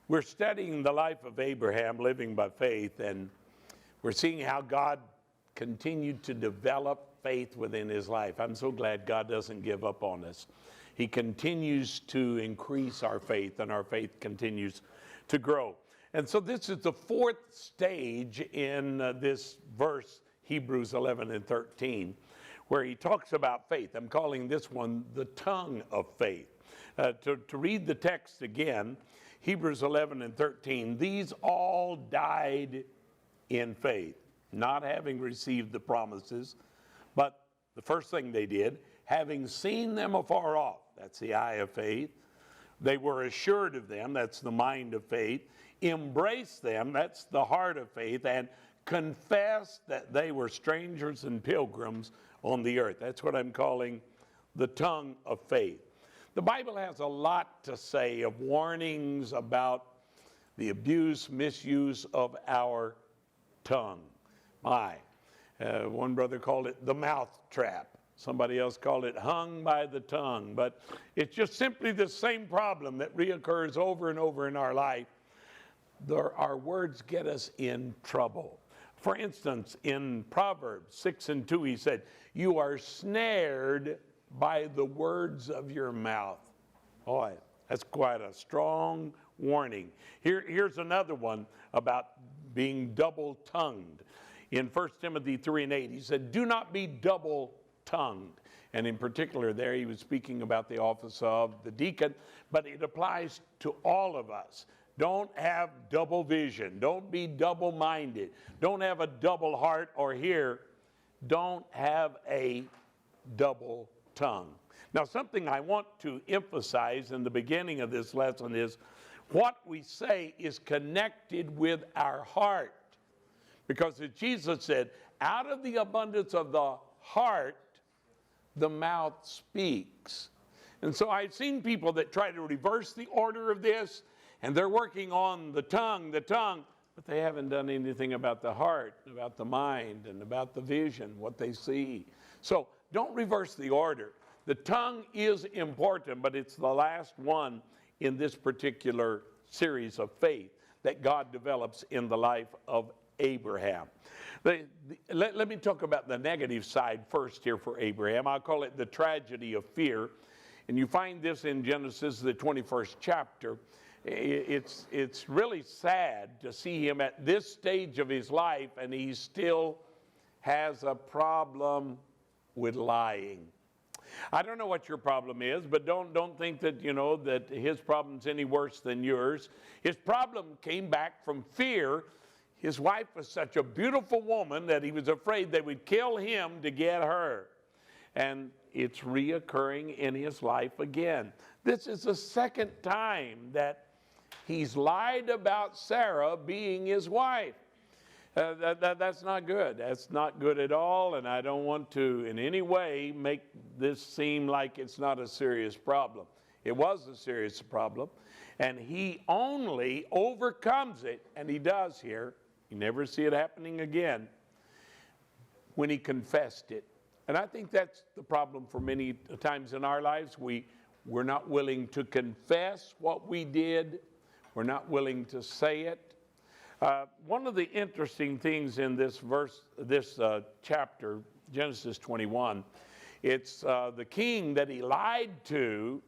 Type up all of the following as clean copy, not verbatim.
We're studying the life of Abraham, living by faith, and we're seeing how God continued to develop faith within his life. I'm so glad God doesn't give up on us. He continues to increase our faith, and our faith continues to grow. And so this is the fourth stage in this verse, Hebrews 11 and 13, where he talks about faith. I'm calling this one the tongue of faith. To read the text again, Hebrews 11 and 13, these all died in faith, not having received the promises, but the first thing they did, having seen them afar off, that's the eye of faith, they were assured of them, that's the mind of faith, embraced them, that's the heart of faith, and confessed that they were strangers and pilgrims on the earth. That's what I'm calling the tongue of faith. The Bible has a lot to say of warnings about the abuse, misuse of our tongue. One brother called it the mouth trap. Somebody else called it hung by the tongue. But it's just simply the same problem that reoccurs over and over in our life. Our words get us in trouble. For instance, in Proverbs 6 and 2, he said, you are snared by the words of your mouth. Boy, that's quite a strong warning. Here's another one about being double-tongued. In 1 Timothy 3 and 8, he said, do not be double-tongued. And in particular there, he was speaking about the office of the deacon, but it applies to all of us. Don't have double vision. Don't be double-minded. Don't have a double heart, or here, don't have a double tongue. Now, something I want to emphasize in the beginning of this lesson is what we say is connected with our heart. Because as Jesus said, out of the abundance of the heart, the mouth speaks. And so I've seen people that try to reverse the order of this, and they're working on the tongue, but they haven't done anything about the heart, about the mind, and about the vision, what they see. So don't reverse the order. The tongue is important, but it's the last one in this particular series of faith that God develops in the life of Abraham. Let me talk about the negative side first here for Abraham. I'll call it the tragedy of fear. And you find this in Genesis, the 21st chapter. It's really sad to see him at this stage of his life, and he still has a problem with lying. I don't know what your problem is, but don't think that, that his problem's any worse than yours. His problem came back from fear. His wife was such a beautiful woman that he was afraid they would kill him to get her. And it's reoccurring in his life again. This is the second time that he's lied about Sarah being his wife. That's not good. That's not good at all, and I don't want to in any way make this seem like it's not a serious problem. It was a serious problem, and he only overcomes it, and he does here. You never see it happening again, when he confessed it. And I think that's the problem for many times in our lives. We're not willing to confess what we did. We're not willing to say it. One of the interesting things in this verse, this chapter, Genesis 21, it's the king that he lied to.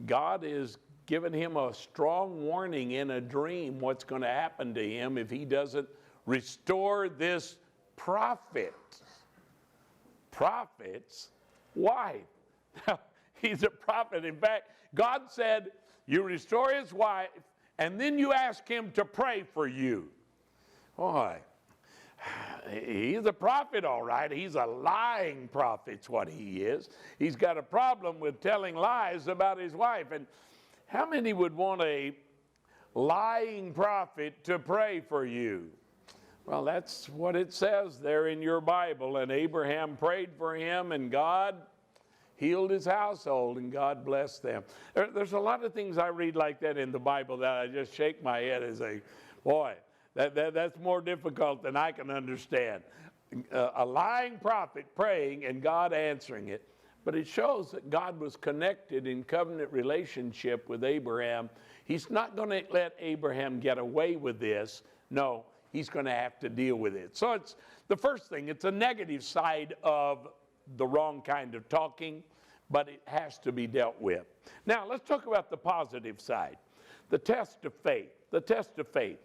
God is giving him a strong warning in a dream what's going to happen to him if he doesn't restore this prophet's wife. Now, he's a prophet. In fact, God said, you restore his wife, and then you ask him to pray for you. Boy, he's a prophet, all right. He's a lying prophet's what he is. He's got a problem with telling lies about his wife. And how many would want a lying prophet to pray for you? Well, that's what it says there in your Bible. And Abraham prayed for him, and God healed his household, and God blessed them. There's a lot of things I read like that in the Bible that I just shake my head and say, boy, that's more difficult than I can understand. A lying prophet praying and God answering it. But it shows that God was connected in covenant relationship with Abraham. He's not going to let Abraham get away with this. No, he's going to have to deal with it. So it's the first thing. It's a negative side of the wrong kind of talking, but it has to be dealt with. Now, let's talk about the positive side. The test of faith. The test of faith.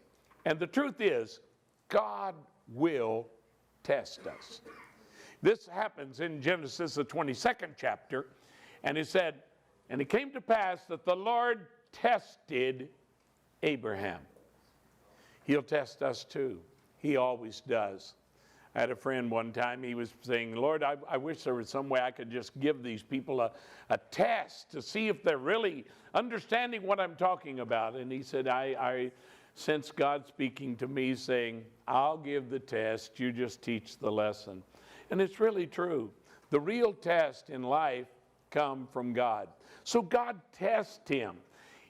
And the truth is, God will test us. This happens in Genesis, the 22nd chapter, and it said, and it came to pass that the Lord tested Abraham. He'll test us too. He always does. I had a friend one time, he was saying, Lord, I wish there was some way I could just give these people a test to see if they're really understanding what I'm talking about. And he said, I sense God speaking to me saying, I'll give the test, you just teach the lesson. And it's really true. The real test in life come from God. So God tests him.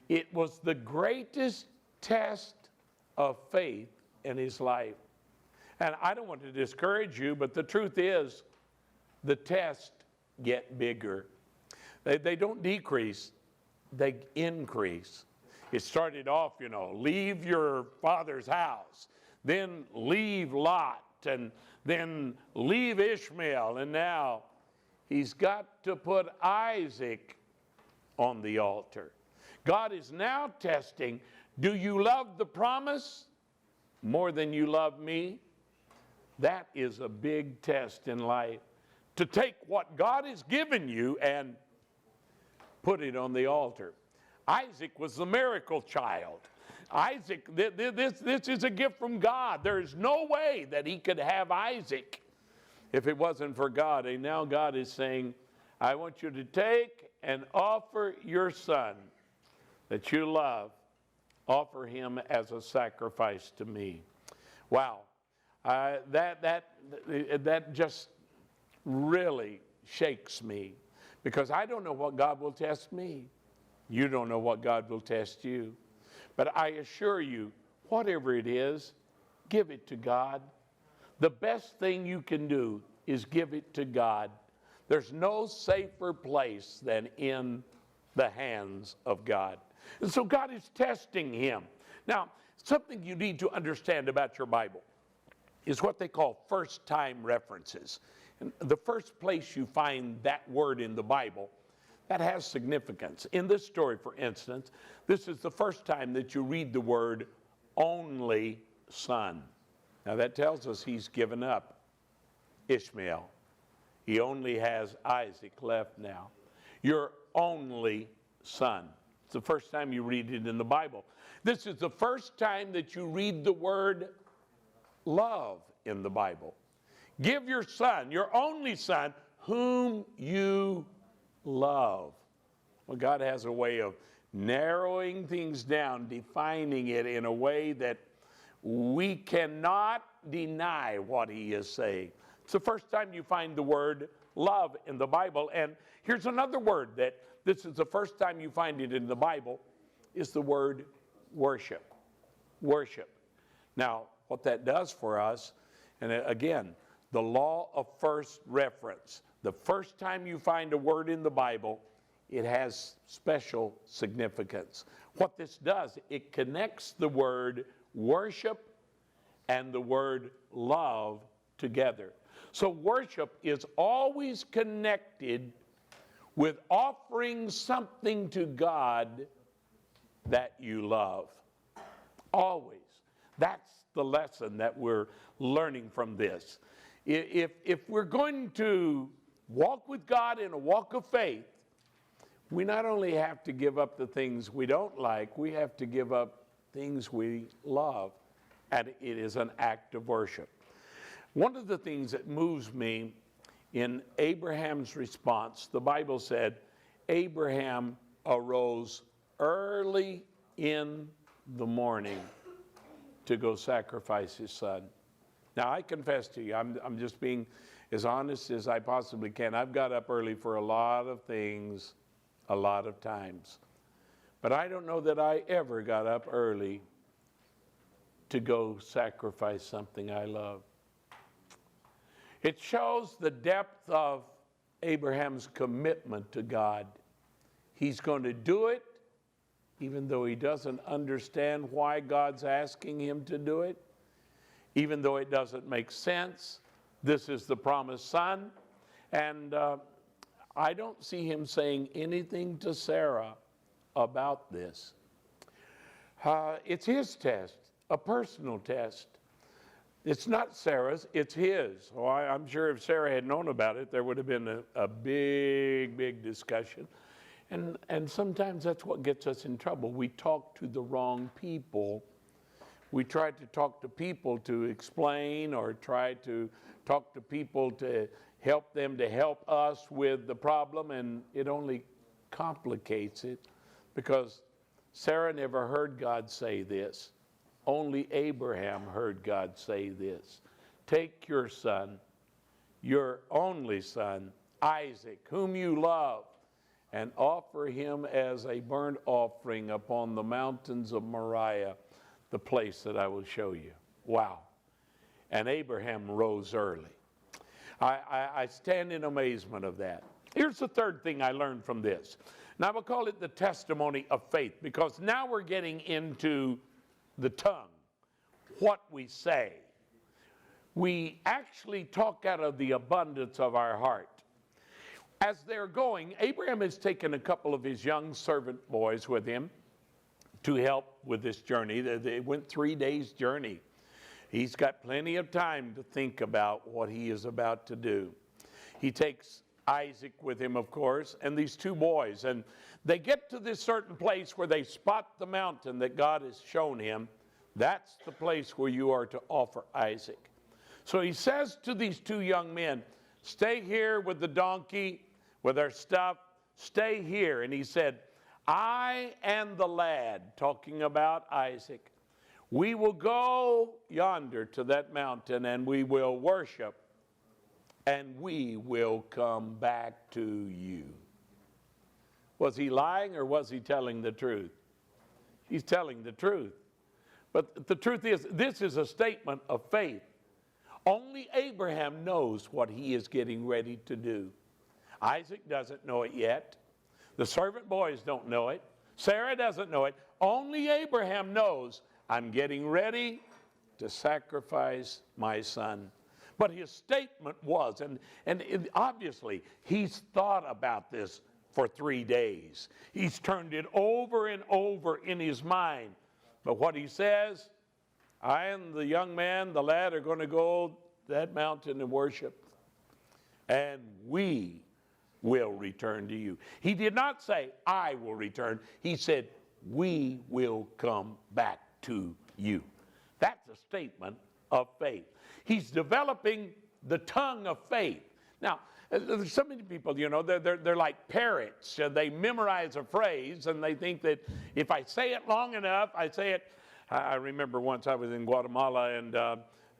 It was the greatest test of faith in his life. And I don't want to discourage you, but the truth is, the tests get bigger. They don't decrease, they increase. It started off, leave your father's house, then leave Lot, and then leave Ishmael, and now he's got to put Isaac on the altar. God is now testing, do you love the promise more than you love me? That is a big test in life. To take what God has given you and put it on the altar. Isaac was the miracle child. Isaac, this is a gift from God. There is no way that he could have Isaac if it wasn't for God. And now God is saying, I want you to take and offer your son that you love, offer him as a sacrifice to me. Wow. That just really shakes me, because I don't know what God will test me. You don't know what God will test you. But I assure you, whatever it is, give it to God. The best thing you can do is give it to God. There's no safer place than in the hands of God. And so God is testing him. Now, something you need to understand about your Bible is what they call first-time references. And the first place you find that word in the Bible, that has significance. In this story, for instance, this is the first time that you read the word only son. Now that tells us he's given up Ishmael. He only has Isaac left now. Your only son. It's the first time you read it in the Bible. This is the first time that you read the word love in the Bible. Give your son, your only son, whom you love. Well, God has a way of narrowing things down, defining it in a way that we cannot deny what he is saying. It's the first time you find the word love in the Bible. And here's another word that this is the first time you find it in the Bible, is the word worship. Worship. Now, what that does for us, and again, the law of first reference. The first time you find a word in the Bible, it has special significance. What this does, it connects the word worship and the word love together. So worship is always connected with offering something to God that you love. Always. That's the lesson that we're learning from this. If we're going to walk with God in a walk of faith, we not only have to give up the things we don't like, we have to give up things we love. And it is an act of worship. One of the things that moves me in Abraham's response, the Bible said, Abraham arose early in the morning to go sacrifice his son. Now, I confess to you, I'm just being as honest as I possibly can. I've got up early for a lot of things, a lot of times. But I don't know that I ever got up early to go sacrifice something I love. It shows the depth of Abraham's commitment to God. He's going to do it, even though he doesn't understand why God's asking him to do it, even though it doesn't make sense. This is the promised son. And I don't see him saying anything to Sarah about this. It's his test, a personal test. It's not Sarah's, it's his. Well, I'm sure if Sarah had known about it, there would have been a big, big discussion. And sometimes that's what gets us in trouble. We talk to the wrong people. We try to talk to people to explain, or try to talk to people to help them to help us with the problem, and it only complicates it, because Sarah never heard God say this. Only Abraham heard God say this. Take your son, your only son, Isaac, whom you love, and offer him as a burnt offering upon the mountains of Moriah, the place that I will show you. Wow. And Abraham rose early. I stand in amazement of that. Here's the third thing I learned from this. Now, we'll call it the testimony of faith, because now we're getting into the tongue, what we say. We actually talk out of the abundance of our heart. As they're going, Abraham has taken a couple of his young servant boys with him to help with this journey. They went 3 days' journey. He's got plenty of time to think about what he is about to do. He takes Isaac with him, of course, and these two boys. And they get to this certain place where they spot the mountain that God has shown him. That's the place where you are to offer Isaac. So he says to these two young men, stay here with the donkey, with our stuff, stay here. And he said, I and the lad, talking about Isaac, we will go yonder to that mountain and we will worship, and we will come back to you. Was he lying, or was he telling the truth? He's telling the truth. But the truth is, this is a statement of faith. Only Abraham knows what he is getting ready to do. Isaac doesn't know it yet. The servant boys don't know it. Sarah doesn't know it. Only Abraham knows, I'm getting ready to sacrifice my son. But his statement was, and obviously he's thought about this for 3 days. He's turned it over and over in his mind. But what he says, I and the young man, the lad, are going to go to that mountain and worship, and we will return to you. He did not say, I will return. He said, we will come back to you. That's a statement of faith. He's developing the tongue of faith. Now, there's so many people, you know, they're like parrots. They memorize a phrase, and they think that if I say it long enough, I say it. I remember once I was in Guatemala and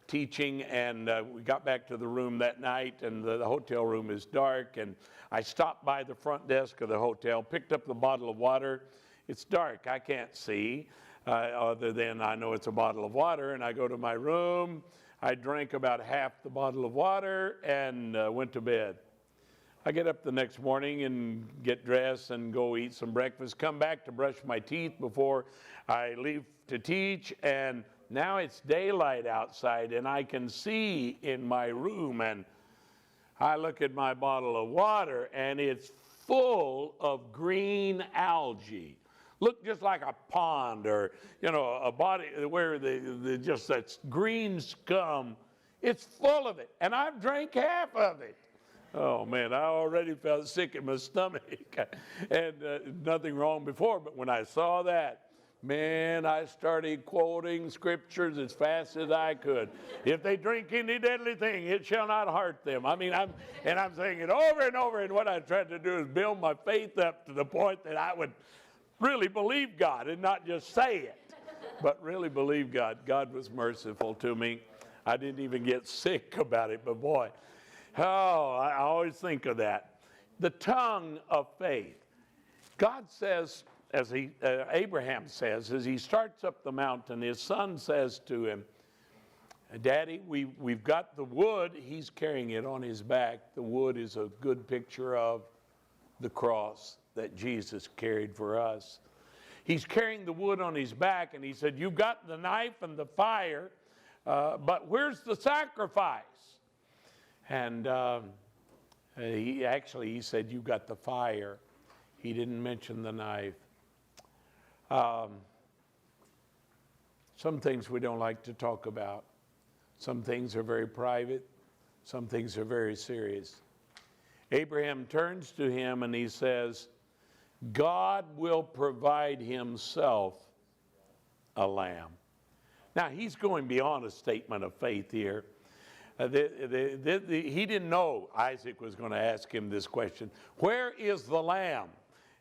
teaching, and we got back to the room that night, and the hotel room is dark, and I stopped by the front desk of the hotel, picked up the bottle of water. It's dark, I can't see, other than I know it's a bottle of water, and I go to my room. I drank about half the bottle of water and went to bed. I get up the next morning and get dressed and go eat some breakfast, come back to brush my teeth before I leave to teach, and now it's daylight outside, and I can see in my room, and I look at my bottle of water, and it's full of green algae. Look just like a pond, or, you know, a body where just that green scum. It's full of it, and I've drank half of it. Oh, man, I already felt sick in my stomach, and nothing wrong before, but when I saw that, man, I started quoting scriptures as fast as I could. If they drink any deadly thing, it shall not hurt them. I mean, I'm saying it over and over, and what I tried to do is build my faith up to the point that I would really believe God and not just say it, but really believe God. God was merciful to me. I didn't even get sick about it, but boy, I always think of that. The tongue of faith. God says, as Abraham says, as he starts up the mountain, his son says to him, Daddy, we've got the wood. He's carrying it on his back. The wood is a good picture of the cross that Jesus carried for us. He's carrying the wood on his back, and he said, you've got the knife and the fire, but where's the sacrifice? And he said, you've got the fire. He didn't mention the knife. Some things we don't like to talk about. Some things are very private. Some things are very serious. Abraham turns to him and he says, God will provide himself a lamb. Now, he's going beyond a statement of faith here. He didn't know Isaac was going to ask him this question. Where is the lamb?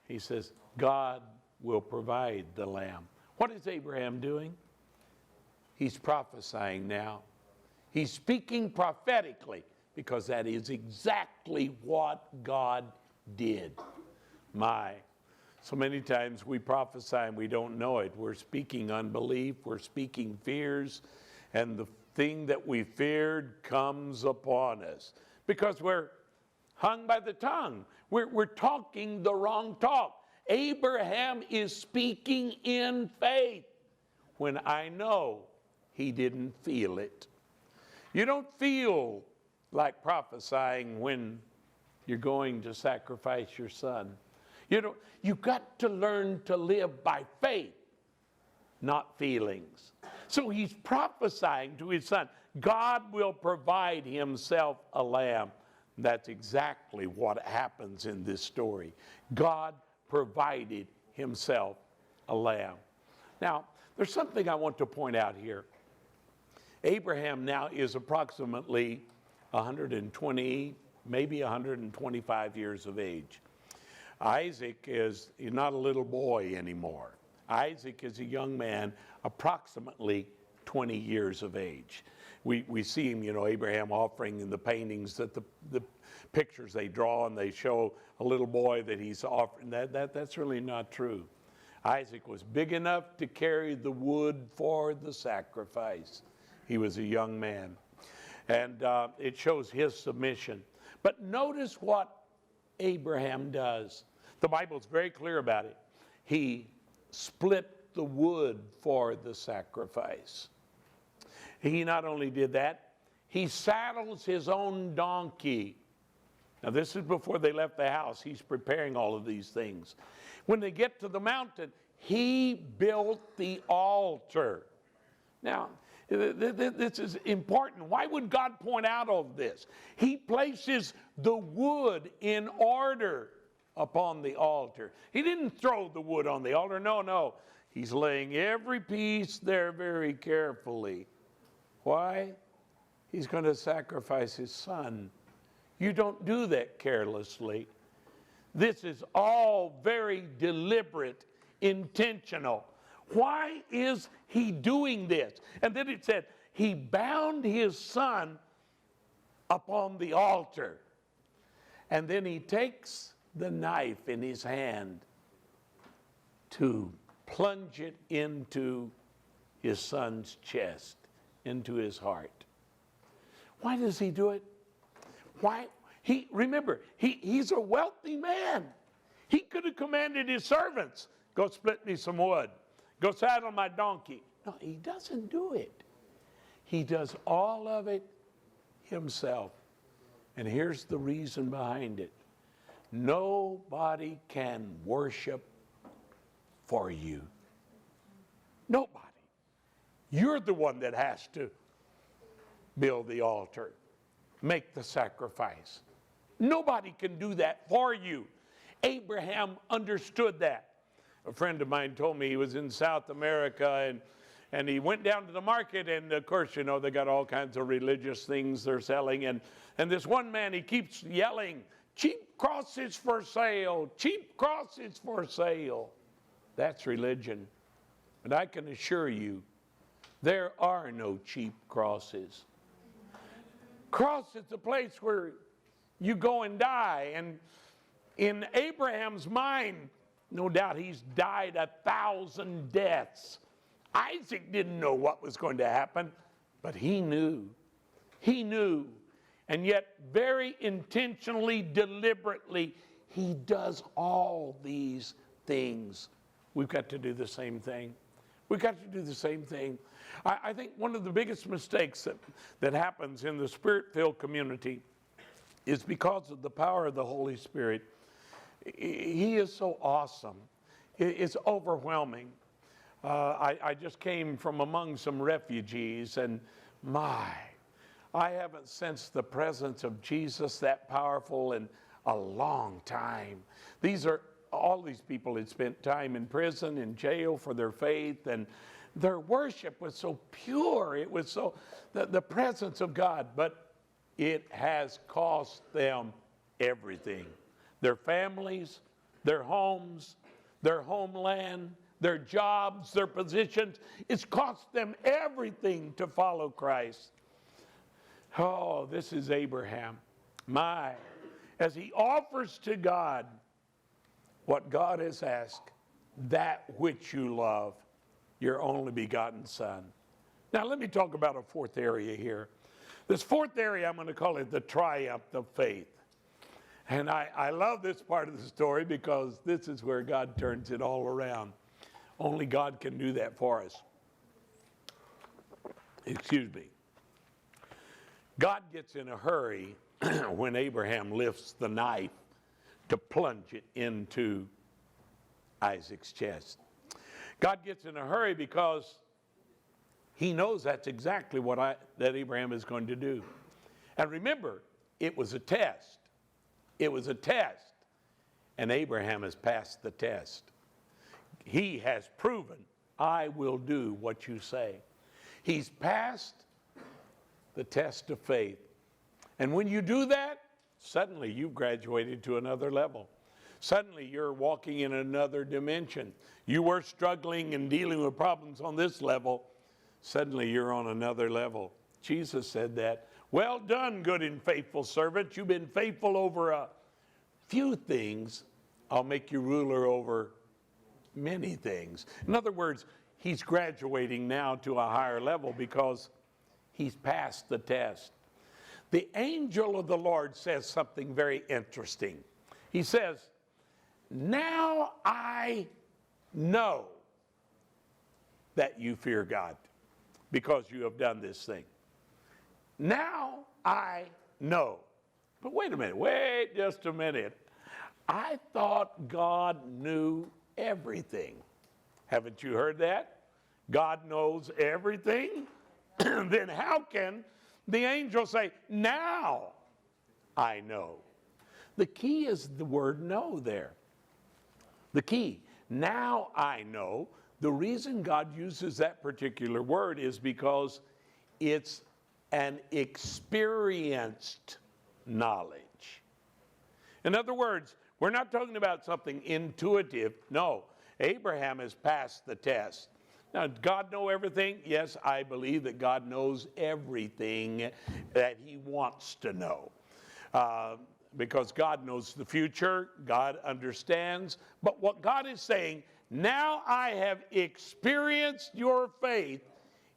He says, God will provide the lamb. What is Abraham doing? He's prophesying now. He's speaking prophetically because that is exactly what God did. So many times we prophesy and we don't know it. We're speaking unbelief, we're speaking fears, and the thing that we feared comes upon us because we're hung by the tongue. We're talking the wrong talk. Abraham is speaking in faith when I know he didn't feel it. You don't feel like prophesying when you're going to sacrifice your son. You've got to learn to live by faith, not feelings. So he's prophesying to his son, God will provide himself a lamb. That's exactly what happens in this story. God provided himself a lamb. Now, there's something I want to point out here. Abraham now is approximately 120, maybe 125 years of age. Isaac is not a little boy anymore. Isaac is a young man, approximately 20 years of age. We see him, Abraham offering in the paintings that the pictures they draw, and they show a little boy that he's offering. That's really not true. Isaac was big enough to carry the wood for the sacrifice. He was a young man. And it shows his submission. But notice what Abraham does. The Bible's very clear about it. He split the wood for the sacrifice. He not only did that, he saddles his own donkey. Now, this is before they left the house. He's preparing all of these things. When they get to the mountain, he built the altar. Now, this is important. Why would God point out all of this? He places the wood in order upon the altar. He didn't throw the wood on the altar. No. He's laying every piece there very carefully. Why? He's going to sacrifice his son. You don't do that carelessly. This is all very deliberate, intentional. Why is he doing this? And then it said, he bound his son upon the altar. And then he takes the knife in his hand to plunge it into his son's chest, into his heart. Why does he do it? Why? Remember, he's a wealthy man. He could have commanded his servants, go split me some wood. Go saddle my donkey. No, he doesn't do it. He does all of it himself. And here's the reason behind it. Nobody can worship for you. Nobody. You're the one that has to build the altar, make the sacrifice. Nobody can do that for you. Abraham understood that. A friend of mine told me he was in South America and he went down to the market, and of course, they got all kinds of religious things they're selling. And this one man, he keeps yelling, cheap crosses for sale, cheap crosses for sale. That's religion. But I can assure you, there are no cheap crosses. Cross is the place where you go and die. And in Abraham's mind, no doubt he's died 1,000 deaths. Isaac didn't know what was going to happen. But he knew. He knew. And yet, very intentionally, deliberately, he does all these things. We've got to do the same thing. We've got to do the same thing. I think one of the biggest mistakes that happens in the Spirit-filled community is because of the power of the Holy Spirit. He is so awesome. It's overwhelming. I just came from among some refugees, and I haven't sensed the presence of Jesus that powerful in a long time. All these people had spent time in prison, in jail for their faith, and their worship was so pure. It was so, the presence of God, but it has cost them everything. Their families, their homes, their homeland, their jobs, their positions. It's cost them everything to follow Christ. Oh, this is Abraham. As he offers to God what God has asked, that which you love, your only begotten Son. Now let me talk about a fourth area here. This fourth area, I'm going to call it the triumph of faith. And I love this part of the story because this is where God turns it all around. Only God can do that for us. Excuse me. God gets in a hurry when Abraham lifts the knife to plunge it into Isaac's chest. God gets in a hurry because he knows that's exactly what that Abraham is going to do. And remember, it was a test. It was a test. And Abraham has passed the test. He has proven, I will do what you say. He's passed the test of faith. And when you do that, suddenly you've graduated to another level. Suddenly you're walking in another dimension. You were struggling and dealing with problems on this level. Suddenly you're on another level. Jesus said that. Well done, good and faithful servant. You've been faithful over a few things. I'll make you ruler over many things. In other words, he's graduating now to a higher level because he's passed the test. The angel of the Lord says something very interesting. He says, now I know that you fear God because you have done this thing. Now I know. But wait just a minute. I thought God knew everything. Haven't you heard that? God knows everything? Then how can the angel say, now I know? The key is the word know there. The key. Now I know. The reason God uses that particular word is because it's an experienced knowledge. In other words, we're not talking about something intuitive. No, Abraham has passed the test. Now, does God know everything? Yes, I believe that God knows everything that he wants to know. Because God knows the future, God understands. But what God is saying, now I have experienced your faith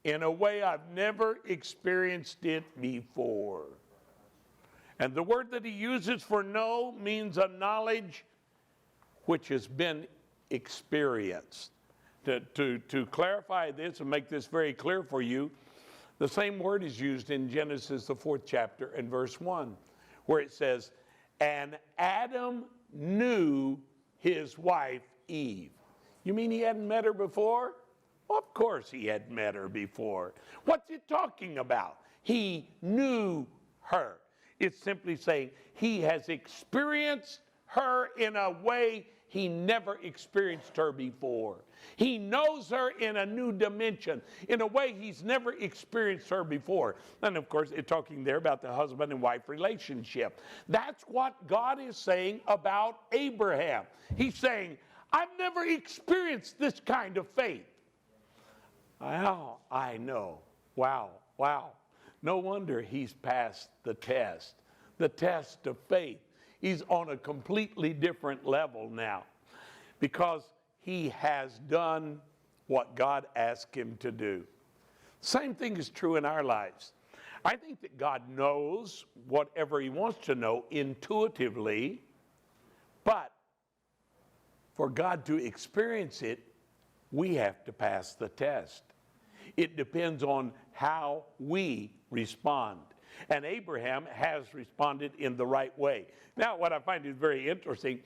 in a way I've never experienced it before. And the word that he uses for know means a knowledge which has been experienced. To clarify this and make this very clear for you, the same word is used in Genesis, the 4th chapter, and verse 1, where it says, and Adam knew his wife Eve. You mean he hadn't met her before? Well, of course he had met her before. What's it talking about? He knew her. It's simply saying he has experienced her in a way he never experienced her before. He knows her in a new dimension, in a way he's never experienced her before. And of course, it's talking there about the husband and wife relationship. That's what God is saying about Abraham. He's saying, I've never experienced this kind of faith. Well, I know. Wow. No wonder he's passed the test of faith. He's on a completely different level now because he has done what God asked him to do. Same thing is true in our lives. I think that God knows whatever he wants to know intuitively, but for God to experience it, we have to pass the test. It depends on how we respond. And Abraham has responded in the right way. Now, what I find is very interesting,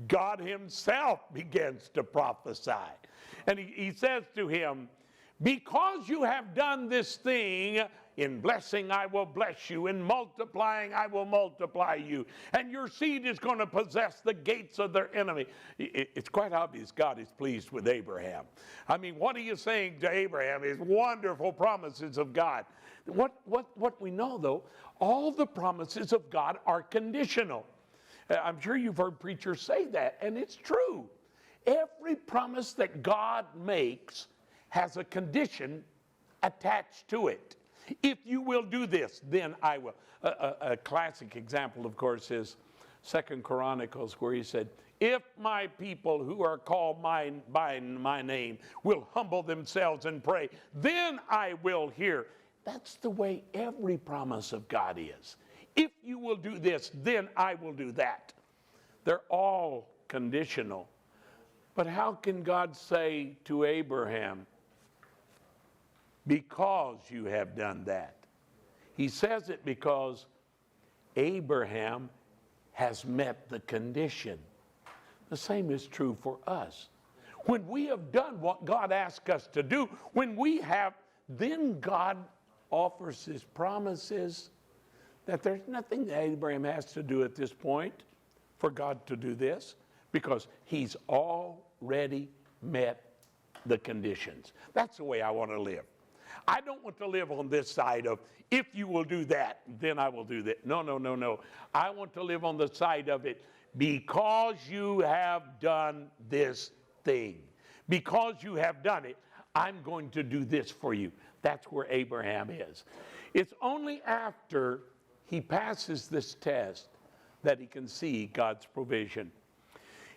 God himself begins to prophesy. And he says to him, because you have done this thing, in blessing I will bless you, in multiplying I will multiply you, and your seed is going to possess the gates of their enemy. It's quite obvious God is pleased with Abraham. I mean, what he is saying to Abraham is wonderful promises of God. What we know, though, all the promises of God are conditional. I'm sure you've heard preachers say that, and it's true. Every promise that God makes has a condition attached to it. If you will do this, then I will. A classic example, of course, is 2 Chronicles, where he said, if my people who are called by my name will humble themselves and pray, then I will hear. That's the way every promise of God is. If you will do this, then I will do that. They're all conditional. But how can God say to Abraham, because you have done that? He says it because Abraham has met the condition. The same is true for us. When we have done what God asked us to do, when we have, then God offers his promises that there's nothing that Abraham has to do at this point for God to do this, because he's already met the conditions. That's the way I want to live. I don't want to live on this side of, if you will do that, then I will do that. No. I want to live on the side of it, because you have done this thing. Because you have done it, I'm going to do this for you. That's where Abraham is. It's only after he passes this test that he can see God's provision.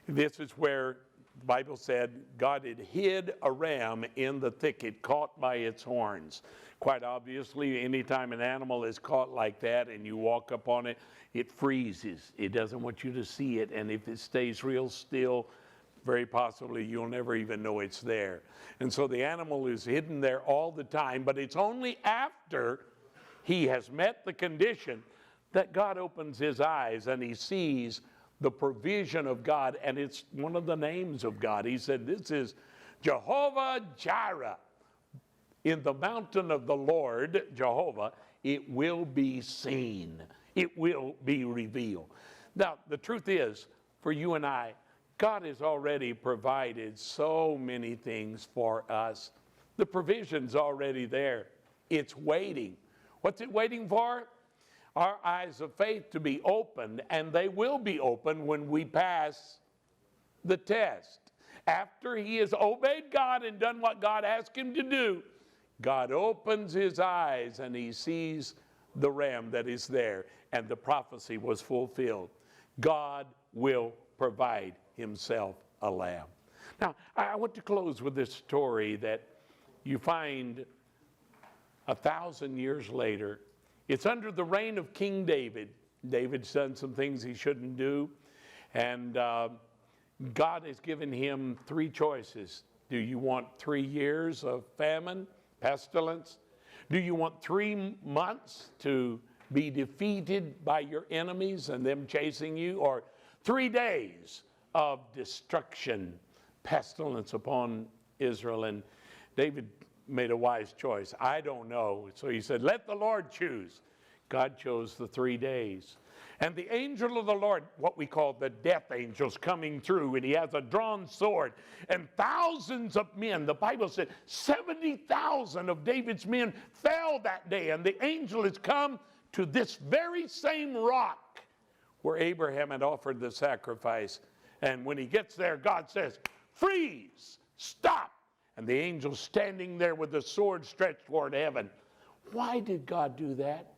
This is where the Bible said God had hid a ram in the thicket, caught by its horns. Quite obviously, anytime an animal is caught like that and you walk up on it, it freezes. It doesn't want you to see it, and if it stays real still, very possibly you'll never even know it's there. And so the animal is hidden there all the time, but it's only after he has met the condition that God opens his eyes and he sees the provision of God, and it's one of the names of God. He said, this is Jehovah Jireh. In the mountain of the Lord, Jehovah, it will be seen. It will be revealed. Now, the truth is, for you and I, God has already provided so many things for us. The provision's already there. It's waiting. What's it waiting for? Our eyes of faith to be opened, and they will be opened when we pass the test. After he has obeyed God and done what God asked him to do, God opens his eyes and he sees the ram that is there, and the prophecy was fulfilled. God will provide himself a lamb. Now, I want to close with this story that you find 1,000 years later. It's under the reign of King David. David's done some things he shouldn't do, and God has given him three choices. Do you want 3 years of famine, pestilence? Do you want 3 months to be defeated by your enemies and them chasing you? Or 3 days of destruction, pestilence upon Israel? And David made a wise choice. I don't know. So he said, let the Lord choose. God chose the 3 days. And the angel of the Lord, what we call the death angels, coming through, and he has a drawn sword, and thousands of men, the Bible said 70,000 of David's men fell that day, and the angel has come to this very same rock where Abraham had offered the sacrifice. And when he gets there, God says, freeze, stop. And the angel's standing there with the sword stretched toward heaven. Why did God do that?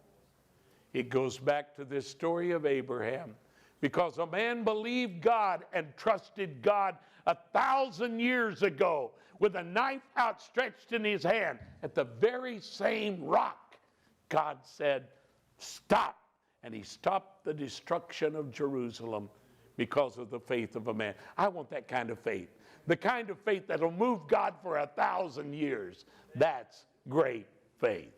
It goes back to this story of Abraham. Because a man believed God and trusted God 1,000 years ago with a knife outstretched in his hand at the very same rock. God said, stop. And he stopped the destruction of Jerusalem because of the faith of a man. I want that kind of faith. The kind of faith that will move God for 1,000 years. That's great faith.